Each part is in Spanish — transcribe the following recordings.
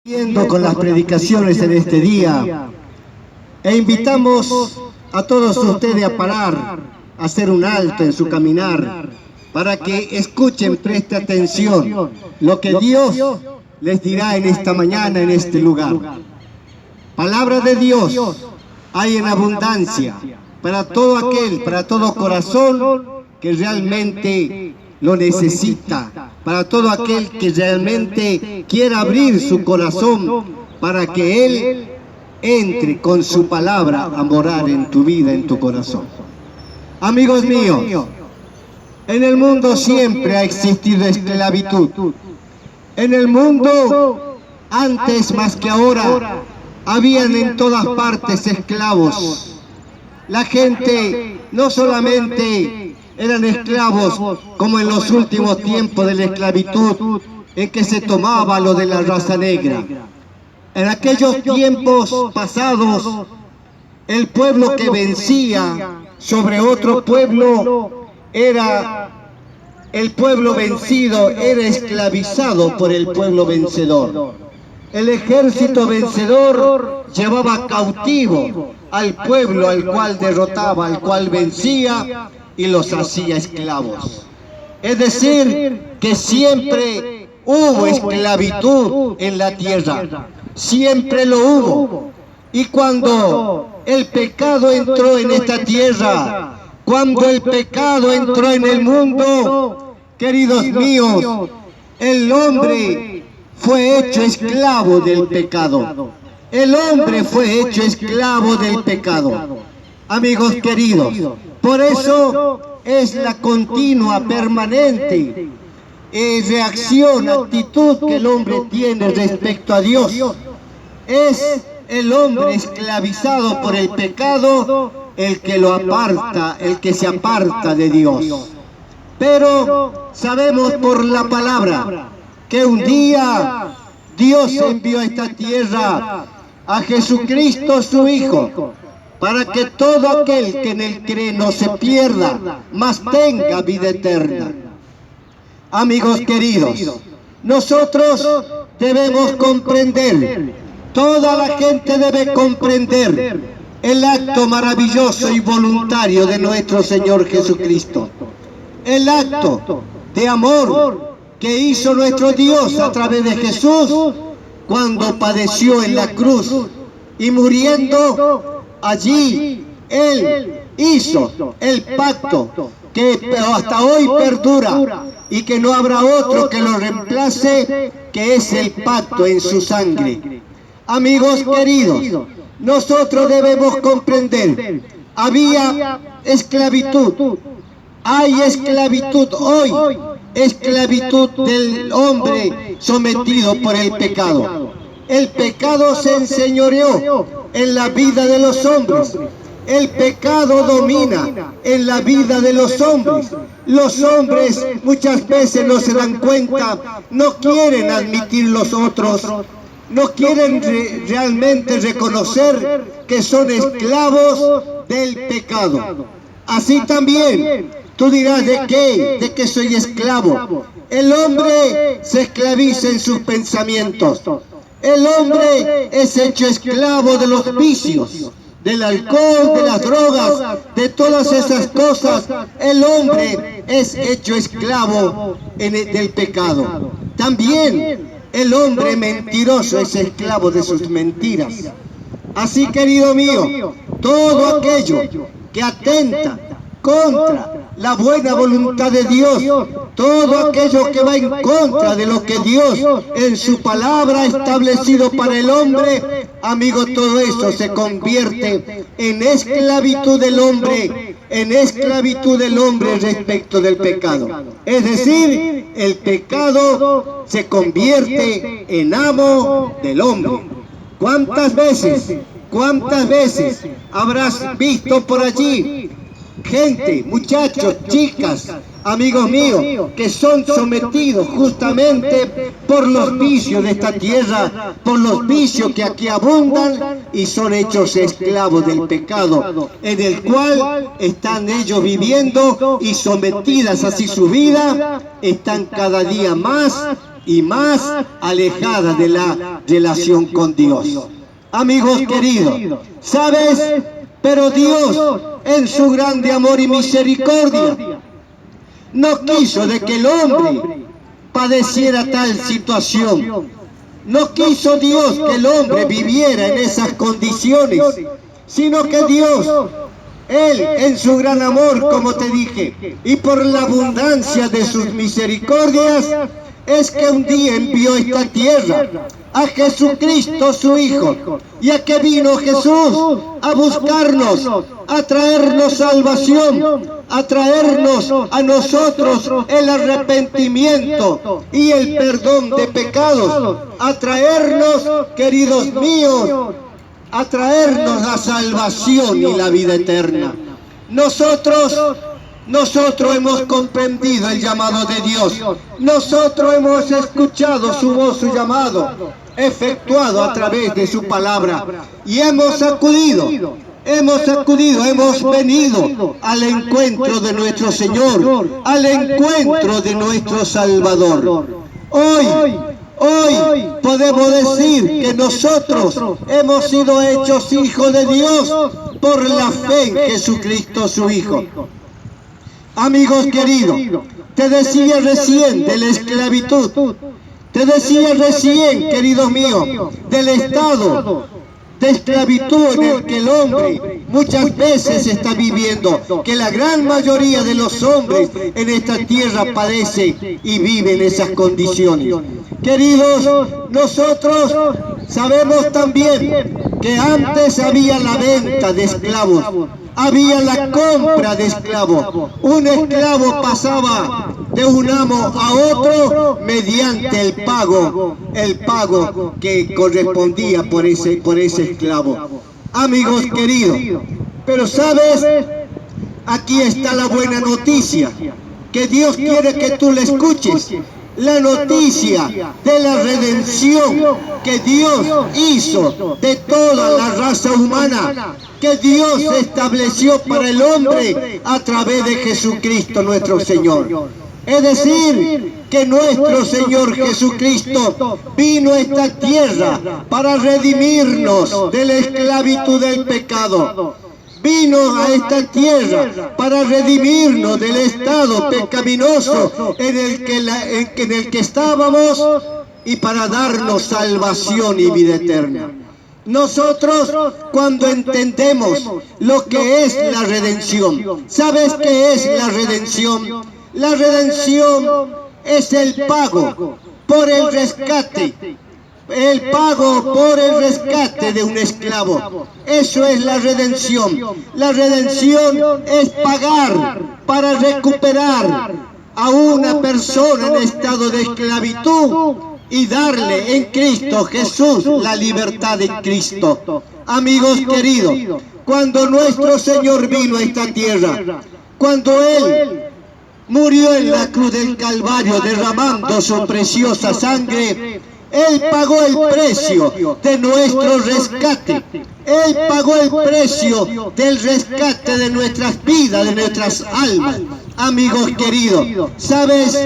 Siguiendo con las predicaciones en este día, e invitamos a todos ustedes a parar, a hacer un alto en su caminar, para que escuchen, presten atención, lo que Dios les dirá en esta mañana, en este lugar. Palabra de Dios hay en abundancia, para todo aquel, para todo corazón que realmente lo necesita, para todo aquel que realmente quiera abrir su corazón para que Él entre con su palabra a morar en tu vida, en tu corazón. Amigos míos, en el mundo siempre ha existido esclavitud. En el mundo, antes más que ahora, habían en todas partes esclavos. La gente no solamente eran esclavos como en los últimos tiempos de la esclavitud en que se tomaba lo de la raza negra. En aquellos tiempos pasados, el pueblo que vencía sobre otro pueblo era el pueblo vencido, era esclavizado por el pueblo vencedor. El ejército vencedor llevaba cautivo al pueblo al cual derrotaba, al cual vencía, y los hacía esclavos. Es decir, que siempre hubo esclavitud en la tierra, siempre lo hubo. Y cuando el pecado entró en esta tierra, cuando el pecado entró en el mundo, queridos míos, el hombre fue hecho esclavo del pecado. El hombre fue hecho esclavo del pecado. Amigos queridos, por eso es la continua, permanente reacción, actitud que el hombre tiene respecto a Dios. Es el hombre esclavizado por el pecado el que lo aparta, el que se aparta de Dios. Pero sabemos por la palabra que un día Dios envió a esta tierra a Jesucristo su Hijo, para que todo aquel que en él cree no se pierda, mas tenga vida eterna. Amigos queridos, nosotros debemos comprender, toda la gente debe comprender el acto maravilloso y voluntario de nuestro Señor Jesucristo. El acto de amor que hizo nuestro Dios a través de Jesús cuando padeció en la cruz y muriendo allí, Él hizo el pacto que hasta hoy perdura y que no habrá otro que lo reemplace, que es el pacto en su sangre. Amigos queridos, nosotros debemos comprender, había esclavitud, hay esclavitud hoy, esclavitud del hombre sometido por el pecado. El pecado se enseñoreó en la vida de los hombres. El pecado domina en la vida de los hombres. Los hombres muchas veces no se dan cuenta, no quieren admitir los otros, no quieren realmente reconocer que son esclavos del pecado. Así también, tú dirás, ¿de qué? ¿De qué soy esclavo? El hombre se esclaviza en sus pensamientos. El hombre es hecho esclavo de los vicios, del alcohol, de las drogas, de todas esas cosas. El hombre es hecho esclavo del pecado. También el hombre mentiroso es esclavo de sus mentiras. Así, querido mío, todo aquello que atenta contra la buena voluntad de Dios, todo aquello que va en contra de lo que Dios en su palabra ha establecido para el hombre, amigo, todo eso se convierte en esclavitud del hombre, en esclavitud del hombre respecto del pecado. Es decir, el pecado se convierte en amo del hombre. ¿Cuántas veces habrás visto por allí gente, muchachos, chicas, amigos míos, que son sometidos justamente por los vicios de esta tierra, por los vicios que aquí abundan, y son hechos esclavos del pecado, en el cual están ellos viviendo, y sometidas así su vida, están cada día más y más alejadas de la relación con Dios. Amigos queridos, ¿sabes? Pero Dios, en su grande amor y misericordia, no quiso de que el hombre padeciera tal situación. No quiso Dios que el hombre viviera en esas condiciones, sino que Dios, Él en su gran amor, como te dije, y por la abundancia de sus misericordias, es que un día envió a esta tierra a Jesucristo su Hijo, y a que vino Jesús a buscarnos, a traernos salvación, a traernos a nosotros el arrepentimiento y el perdón de pecados, a traernos, queridos míos, a traernos la salvación y la vida eterna. Nosotros hemos comprendido el llamado de Dios. Nosotros hemos escuchado su voz, su llamado, efectuado a través de su palabra. Y hemos acudido, hemos venido al encuentro de nuestro Señor, al encuentro de nuestro Salvador. Hoy podemos decir que nosotros hemos sido hechos hijos de Dios por la fe en Jesucristo su Hijo. Amigos queridos, te decía recién de la esclavitud, te decía recién, queridos míos, del estado de esclavitud en el que el hombre muchas veces está viviendo, que la gran mayoría de los hombres en esta tierra padece y vive en esas condiciones. Queridos, nosotros sabemos también que antes había la venta de esclavos, había la compra de esclavos. Un esclavo pasaba de un amo a otro mediante el pago que correspondía por ese esclavo. Amigos queridos, pero ¿sabes? Aquí está la buena noticia, que Dios quiere que tú la escuches. La noticia de la redención que Dios hizo de toda la raza humana, que Dios estableció para el hombre a través de Jesucristo nuestro Señor. Es decir, que nuestro Señor Jesucristo vino a esta tierra para redimirnos de la esclavitud del pecado. Vino a esta tierra para redimirnos del estado pecaminoso en el que estábamos y para darnos salvación y vida eterna. Nosotros, cuando entendemos lo que es la redención, ¿sabes qué es la redención? La redención es el pago por el rescate. El pago por el rescate de un esclavo. Eso es la redención. La redención es pagar para recuperar a una persona en estado de esclavitud y darle en Cristo Jesús la libertad en Cristo. Amigos queridos, cuando nuestro Señor vino a esta tierra, cuando Él murió en la cruz del Calvario derramando su preciosa sangre, Él pagó el precio de nuestro rescate. Él pagó el precio del rescate de nuestras vidas, de nuestras almas. Amigos queridos, ¿sabes?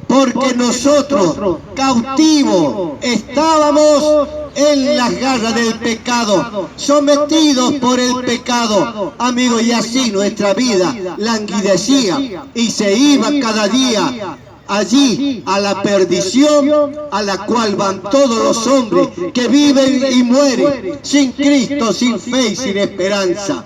Porque nosotros, cautivos, estábamos en las garras del pecado, sometidos por el pecado, amigos, y así nuestra vida languidecía y se iba cada día allí a la perdición a la cual van todos los hombres que viven y mueren sin Cristo, sin fe y sin esperanza.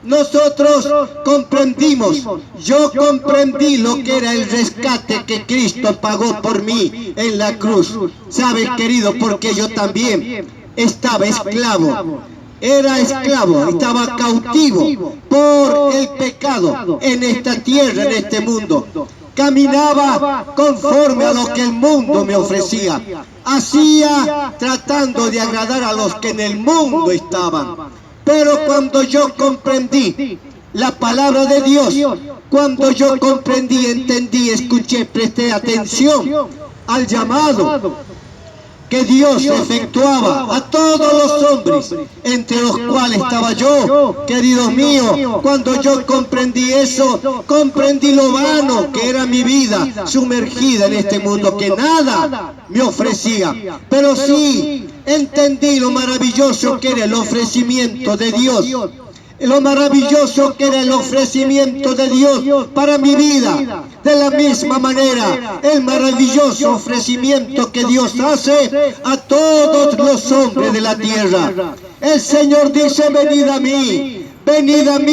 Nosotros comprendimos, yo comprendí lo que era el rescate que Cristo pagó por mí en la cruz. ¿Sabes, querido? Porque yo también estaba esclavo. Era esclavo, estaba cautivo por el pecado en esta tierra, en este mundo. Caminaba conforme a lo que el mundo me ofrecía. Hacía tratando de agradar a los que en el mundo estaban. Pero cuando yo comprendí la palabra de Dios, cuando yo comprendí, entendí, escuché, presté atención al llamado que Dios efectuaba a todos los hombres, entre los cuales estaba yo, queridos míos. Cuando yo comprendí eso, comprendí lo vano que era mi vida sumergida en este mundo, que nada me ofrecía, pero sí entendí lo maravilloso que era el ofrecimiento de Dios. Lo maravilloso que era el ofrecimiento de Dios para mi vida. De la misma manera, el maravilloso ofrecimiento que Dios hace a todos los hombres de la tierra. El Señor dice, venid a mí,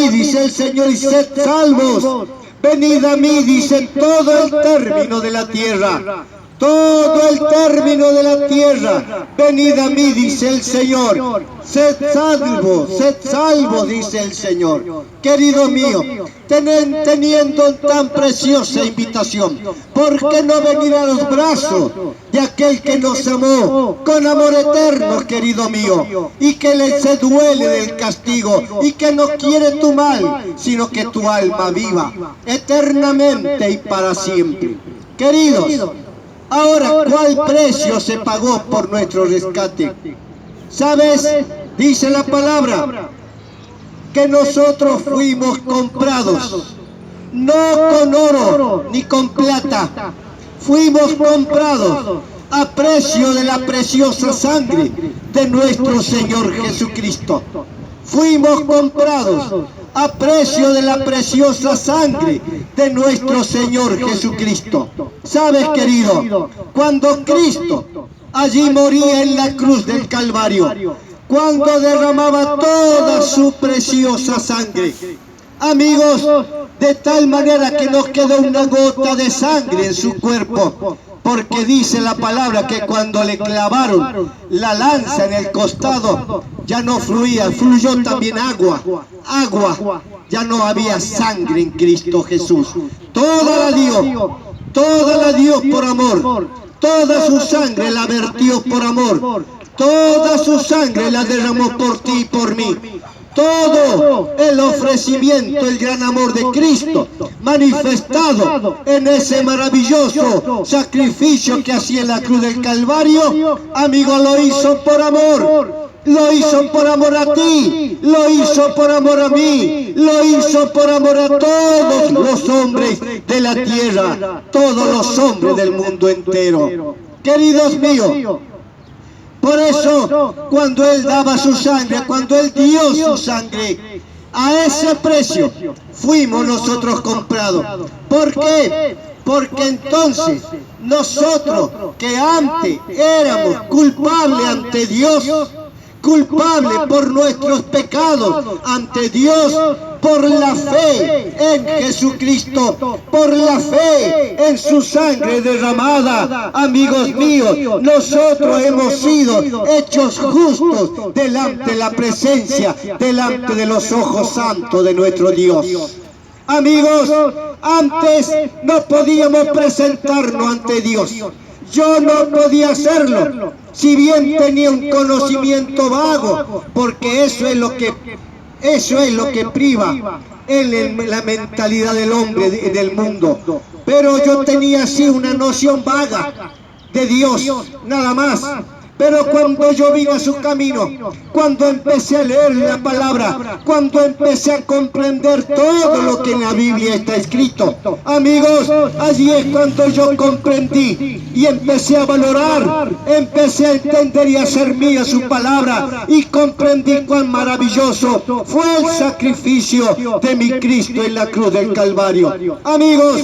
dice el Señor, y sed salvos. Venid a mí, dice todo el término de la tierra. Todo el término de la tierra, venid a mí, dice el Señor. Sed salvos, dice el Señor. Querido mío, teniendo tan preciosa invitación, ¿por qué no venir a los brazos de aquel que nos amó con amor eterno, querido mío? Y que se duele del castigo y que no quiere tu mal, sino que tu alma viva eternamente y para siempre. Queridos, ahora, ¿cuál precio se pagó por nuestro rescate? ¿Sabes? Dice la palabra que nosotros fuimos comprados, no con oro ni con plata. Fuimos comprados a precio de la preciosa sangre de nuestro Señor Jesucristo. Fuimos comprados a precio de la preciosa sangre de nuestro Señor Jesucristo. ¿Sabes, querido? Cuando Cristo allí moría en la cruz del Calvario, cuando derramaba toda su preciosa sangre, amigos, de tal manera que no quedó una gota de sangre en su cuerpo, porque dice la palabra que cuando le clavaron la lanza en el costado, ya no fluía, fluyó también agua, ya no había sangre en Cristo Jesús. Toda la dio por amor, toda su sangre la vertió por amor, toda su sangre la derramó por ti y por mí. Todo el ofrecimiento, el gran amor de Cristo manifestado en ese maravilloso sacrificio que hacía en la cruz del Calvario, amigo, lo hizo por amor. Lo hizo por amor a ti, lo hizo por amor a mí, lo hizo por amor a todos los hombres de la tierra, todos los hombres del mundo entero. Queridos míos, por eso, cuando Él daba su sangre, cuando Él dio su sangre, a ese precio fuimos nosotros comprados. ¿Por qué? Porque entonces nosotros que antes éramos culpables ante Dios, culpables por nuestros pecados ante Dios, por la fe en Jesucristo, por la fe en su sangre derramada, amigos míos, nosotros hemos sido hechos justos delante de la presencia, delante de los ojos santos de nuestro Dios. Amigos, antes no podíamos presentarnos ante Dios. Yo no podía hacerlo, si bien tenía un conocimiento vago, porque eso es lo que priva en la mentalidad del hombre, del mundo. Pero yo tenía así una noción vaga de Dios, nada más. Pero cuando yo vine a su camino, cuando empecé a leer la palabra, cuando empecé a comprender todo lo que en la Biblia está escrito, amigos, allí es cuando yo comprendí y empecé a valorar, empecé a entender y a hacer mía su palabra, y comprendí cuán maravilloso fue el sacrificio de mi Cristo en la cruz del Calvario. Amigos,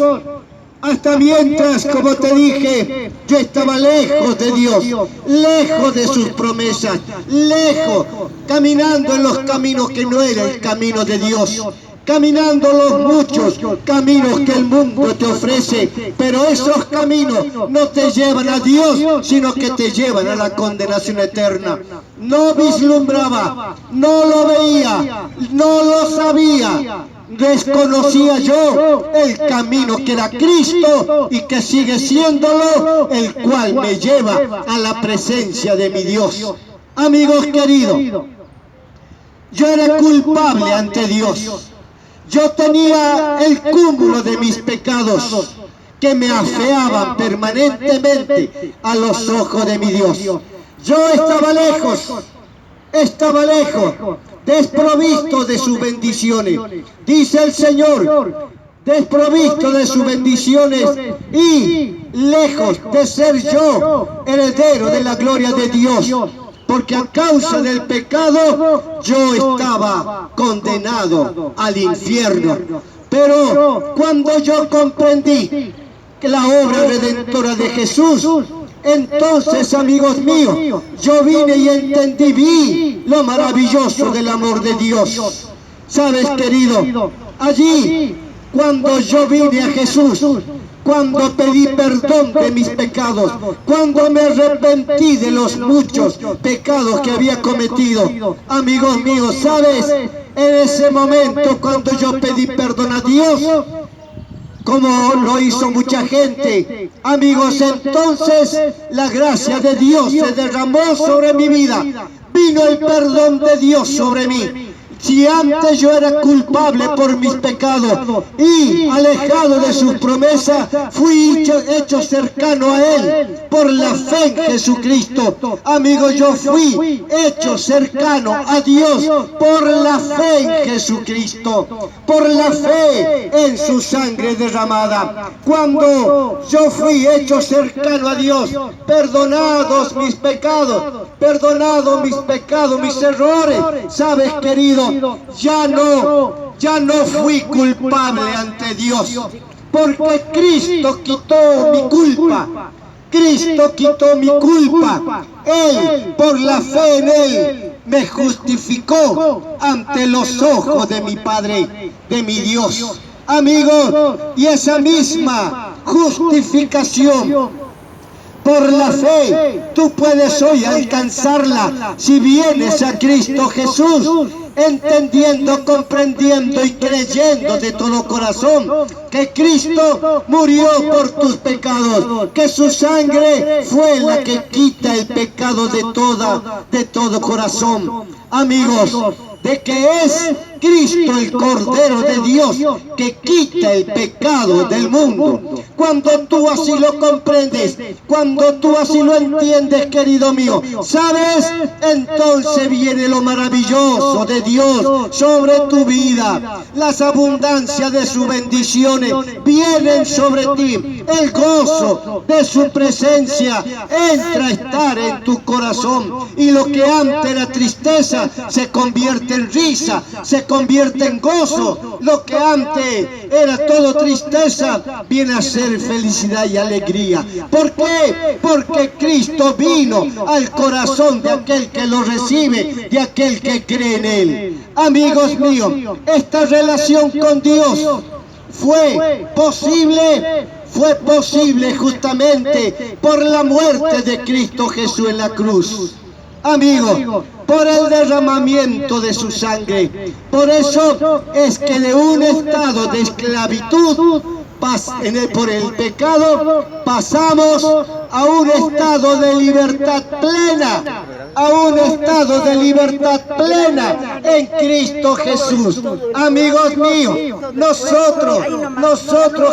hasta mientras, como te dije, yo estaba lejos de Dios, lejos de sus promesas, lejos, caminando en los caminos que no era el camino de Dios, caminando los muchos caminos que el mundo te ofrece, pero esos caminos no te llevan a Dios, sino que te llevan a la condenación eterna. No vislumbraba, no lo veía, no lo sabía. Desconocía yo el camino que era Cristo y que sigue siéndolo, el cual me lleva a la presencia de mi Dios. Amigos queridos, yo era culpable ante Dios. Yo tenía el cúmulo de mis pecados que me afeaban permanentemente a los ojos de mi Dios. Yo estaba lejos, desprovisto de sus bendiciones, dice el Señor, desprovisto de sus bendiciones y lejos de ser yo heredero de la gloria de Dios. porque a causa del pecado yo estaba condenado al infierno. Pero cuando yo comprendí que la obra redentora de Jesús, entonces, amigos míos, yo vine y entendí, vi lo maravilloso del amor de Dios. ¿Sabes, querido? Allí, cuando yo vine a Jesús, cuando pedí perdón de mis pecados, cuando me arrepentí de los muchos pecados que había cometido, amigos míos, ¿sabes? En ese momento, cuando yo pedí perdón a Dios, como lo hizo mucha gente, amigos, entonces la gracia de Dios se derramó sobre mi vida, vino el perdón de Dios sobre mí. Si antes yo era culpable por mis pecados y alejado de sus promesas, fui hecho cercano a Él por la fe en Jesucristo. Amigos, yo fui hecho cercano a Dios por la fe en Jesucristo, por la fe en su sangre derramada. Cuando yo fui hecho cercano a Dios, perdonados mis pecados, mis errores, ¿sabes, querido? Ya no fui culpable ante Dios, porque Cristo quitó mi culpa. Cristo quitó mi culpa. Él, por la fe en Él, me justificó ante los ojos de mi Padre, de mi Dios. Amigos, y esa misma justificación por la fe, tú puedes hoy alcanzarla si vienes a Cristo Jesús, entendiendo, comprendiendo y creyendo de todo corazón que Cristo murió por tus pecados, que su sangre fue la que quita el pecado de todo corazón. Amigos, de que es Cristo el Cordero de Dios que quita el pecado del mundo. Cuando tú así lo comprendes, cuando tú así lo entiendes, querido mío, ¿sabes? Entonces viene lo maravilloso de Dios sobre tu vida. Las abundancias de sus bendiciones vienen sobre ti. El gozo de su presencia entra a estar en tu corazón. Y lo que antes era tristeza se convierte en risa, se convierte en gozo. Lo que antes era todo tristeza viene a ser felicidad y alegría. ¿Por qué? Porque Cristo vino al corazón de aquel que lo recibe, de aquel que cree en Él. Amigos míos, esta relación con Dios fue posible justamente por la muerte de Cristo Jesús en la cruz. Amigos, por el derramamiento de su sangre. Por eso es que de un estado de esclavitud por el pecado pasamos a un estado de libertad plena, a un estado de libertad plena en Cristo Jesús. Amigos míos, nosotros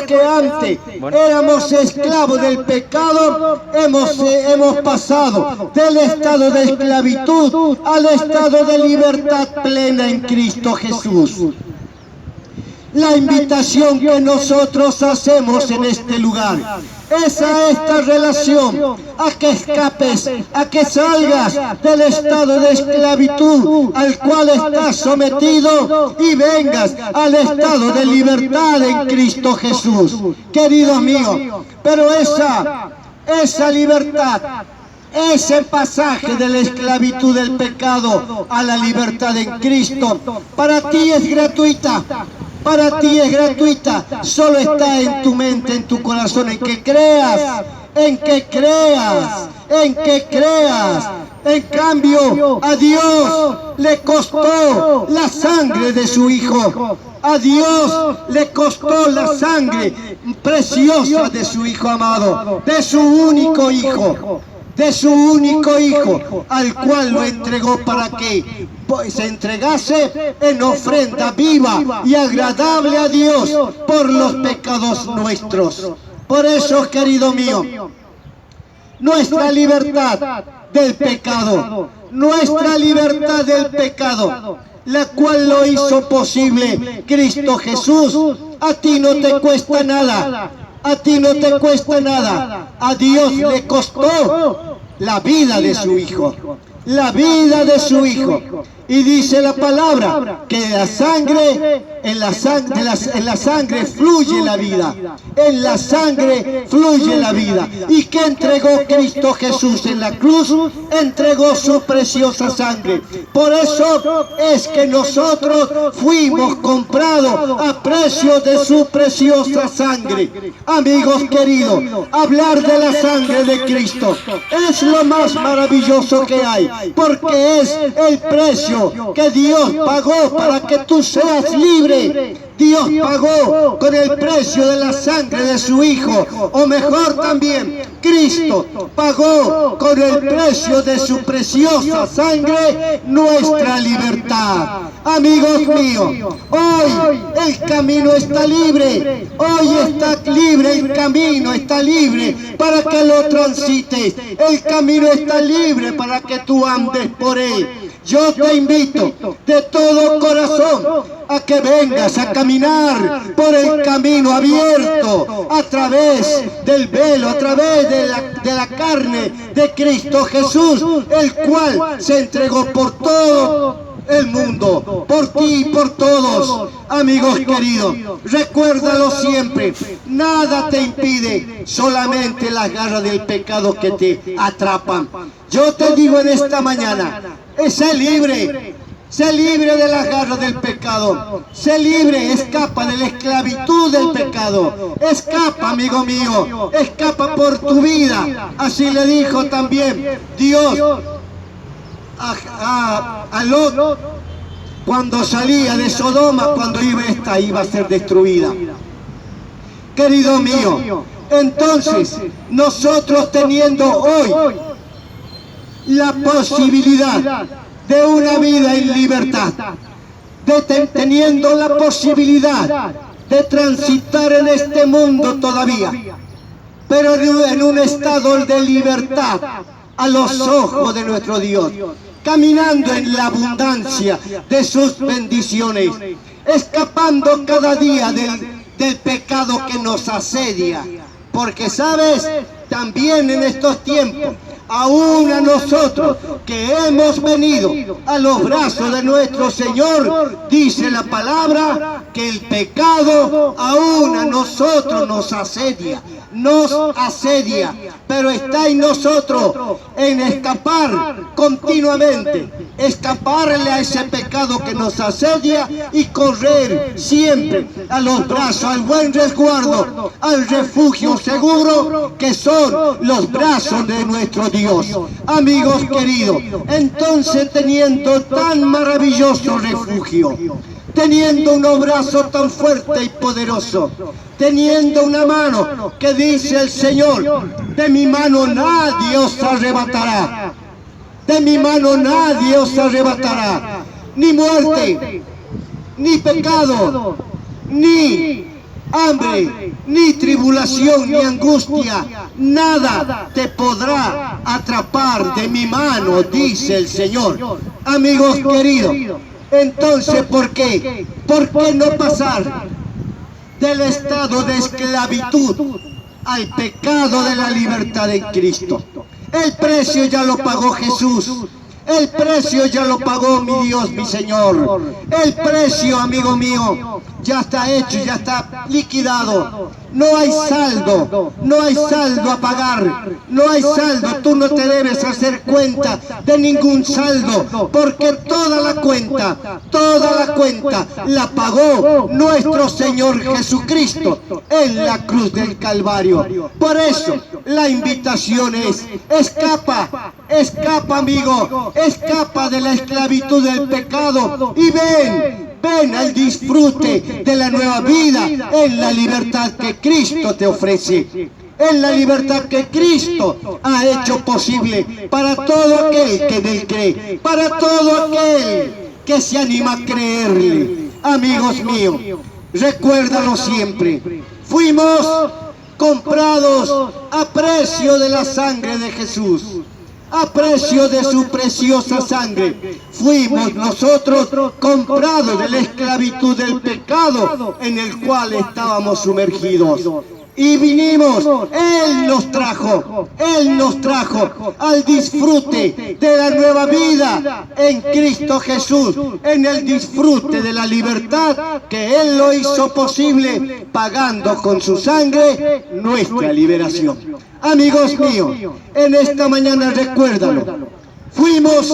que antes éramos esclavos del pecado, hemos pasado del estado de esclavitud al estado de libertad plena en Cristo Jesús. La invitación que nosotros hacemos en este lugar es a esta relación, a que escapes, a que salgas del estado de esclavitud al cual estás sometido y vengas al estado de libertad en Cristo Jesús. Queridos míos, pero esa libertad, ese pasaje de la esclavitud del pecado a la libertad en Cristo, para ti es gratuita. Para ti es gratuita, solo está en tu mente, en tu corazón, en que creas. En cambio, a Dios le costó la sangre de su Hijo. A Dios le costó la sangre preciosa de su Hijo amado, de su único Hijo. Al cual lo entregó para que se entregase en ofrenda viva y agradable a Dios por los pecados nuestros. Por eso, querido mío, nuestra libertad del pecado, la cual lo hizo posible Cristo Jesús, a ti no te cuesta nada. A ti no te cuesta nada. A Dios le costó la vida de su Hijo. la vida de su Hijo. Y dice la palabra que en la sangre fluye la vida. En la sangre fluye la vida. ¿Y qué entregó Cristo Jesús en la cruz? Entregó su preciosa sangre. Por eso es que nosotros fuimos comprados a precio de su preciosa sangre. Amigos queridos, hablar de la sangre de Cristo es lo más maravilloso que hay, porque es el precio que Dios pagó para que tú seas libre. Dios pagó con el precio de la sangre de su Hijo, o mejor también, Cristo pagó con el precio de su preciosa sangre nuestra libertad. Amigos míos, hoy el camino está libre, hoy está libre el camino, está libre para que lo transites, el camino está libre para que tú andes por él. Yo te invito de todo corazón a que vengas a caminar por el camino abierto a través del velo, a través de la carne de Cristo Jesús, el cual se entregó por todo el mundo, por ti y por todos. Amigos queridos, recuérdalo siempre, nada te impide, solamente las garras del pecado que te atrapan. Yo te digo en esta mañana, sé libre de las garras del pecado, sé libre, escapa de la esclavitud del pecado, escapa, amigo mío, escapa por tu vida. Así le dijo también Dios a Lot cuando salía de Sodoma, cuando esta iba a ser destruida. Querido mío, entonces nosotros teniendo hoy la posibilidad de una vida en libertad, teniendo la posibilidad de transitar en este mundo todavía, pero en un estado de libertad a los ojos de nuestro Dios, caminando en la abundancia de sus bendiciones, escapando cada día del pecado que nos asedia, porque sabes, también en estos tiempos, aún a nosotros que hemos venido a los brazos de nuestro Señor, dice la palabra que el pecado aún a nosotros nos asedia, pero está en nosotros en escapar continuamente, escaparle a ese pecado que nos asedia y correr siempre a los brazos, al buen resguardo, al refugio seguro que son los brazos de nuestro Dios. Amigos queridos, entonces teniendo tan maravilloso refugio, teniendo un brazo tan fuerte y poderoso, teniendo una mano que dice el Señor, de mi mano nadie os arrebatará, de mi mano nadie os arrebatará, ni muerte, ni pecado, ni hambre, ni tribulación, ni angustia, nada te podrá atrapar de mi mano, dice el Señor. Amigos queridos, entonces, ¿por qué? ¿Por qué no pasar del estado de esclavitud al pecado de la libertad en Cristo? El precio ya lo pagó Jesús. El precio ya lo pagó mi Dios, mi Señor. El precio, amigo mío, ya está hecho, ya está liquidado. No hay saldo, no hay saldo a pagar, no hay saldo. Tú no te debes hacer cuenta de ningún saldo, porque toda la cuenta la pagó nuestro Señor Jesucristo en la cruz del Calvario. Por eso la invitación es: escapa, amigo, escapa de la esclavitud del pecado y ven al disfrute de la nueva vida en la libertad que Cristo te ofrece, en la libertad que Cristo ha hecho posible para todo aquel que en él cree, para todo aquel que se anima a creerle. Amigos míos, recuérdalo siempre, fuimos comprados a precio de la sangre de Jesús. A precio de su preciosa sangre, fuimos nosotros comprados de la esclavitud del pecado en el cual estábamos sumergidos. y vinimos, Él nos trajo al disfrute de la nueva vida en Cristo Jesús, en el disfrute de la libertad que Él lo hizo posible, pagando con su sangre nuestra liberación. Amigos míos, en esta mañana recuérdalo, fuimos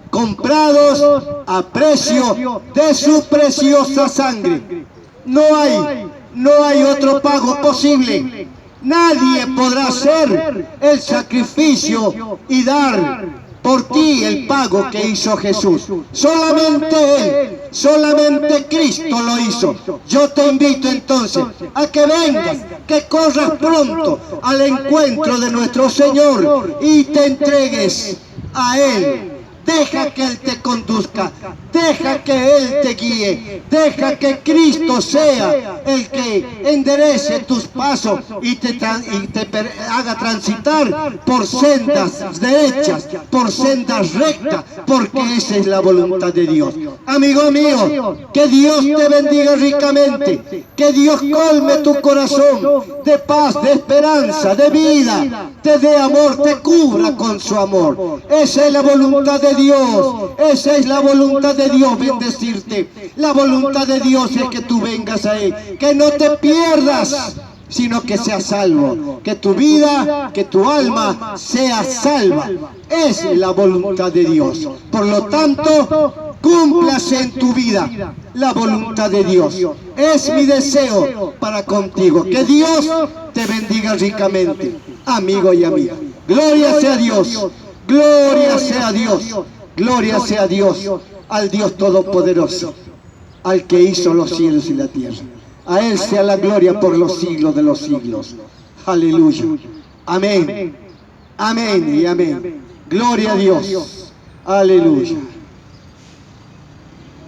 comprados a precio de su preciosa sangre. No hay otro pago posible. Nadie podrá hacer el sacrificio y dar por ti el pago que hizo Jesús. Solamente Él, solamente Cristo lo hizo. Yo te invito entonces a que vengas, que corras pronto al encuentro de nuestro Señor y te entregues a Él. Deja que Él te conduzca, deja que Él te guíe, deja que Cristo sea el que enderece tus pasos y te haga transitar por sendas derechas, por sendas rectas, porque esa es la voluntad de Dios. Amigo mío, que Dios te bendiga ricamente, que Dios colme tu corazón de paz, de esperanza, de vida, te dé amor, te cubra con su amor. Esa es la voluntad de Dios, esa es la voluntad de Dios, bendecirte. La voluntad de Dios es que tú vengas a Él, que no te pierdas, sino que seas salvo, que tu vida, que tu alma sea salva. Es la voluntad de Dios. Por lo tanto, cúmplase en tu vida la voluntad de Dios. Es mi deseo para contigo. Que Dios te bendiga ricamente, amigo y amiga. Gloria sea a Dios, gloria sea a Dios, gloria sea a Dios, al Dios Todopoderoso, al que hizo los cielos y la tierra. A Él sea la gloria por los siglos de los siglos. Aleluya. Amén. Amén y amén. Gloria a Dios. Aleluya.